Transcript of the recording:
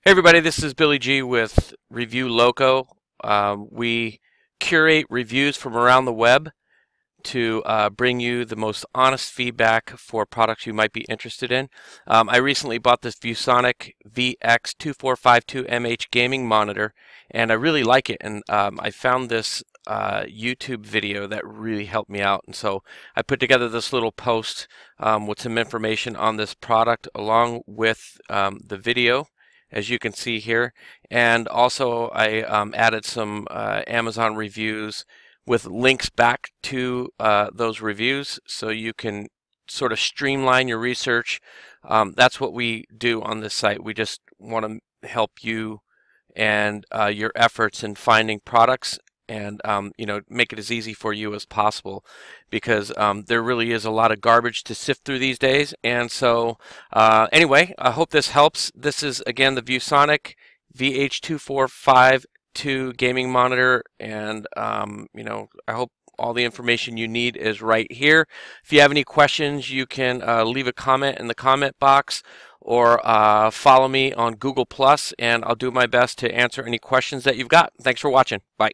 Hey everybody, this is Billy G with Review Loco. We curate reviews from around the web to bring you the most honest feedback for products you might be interested in. I recently bought this Viewsonic VX2452mh gaming monitor, and I really like it. And I found this YouTube video that really helped me out, and so I put together this little post with some information on this product along with the video, as you can see here, and also I added some Amazon reviews with links back to those reviews so you can sort of streamline your research. That's what we do on this site. We just want to help you and your efforts in finding products and make it as easy for you as possible, because there really is a lot of garbage to sift through these days. And so anyway, I hope this helps. This is again the Viewsonic VH2452 gaming monitor, and I hope all the information you need is right here. If you have any questions, you can leave a comment in the comment box, or follow me on Google+, and I'll do my best to answer any questions that you've got. Thanks for watching. Bye.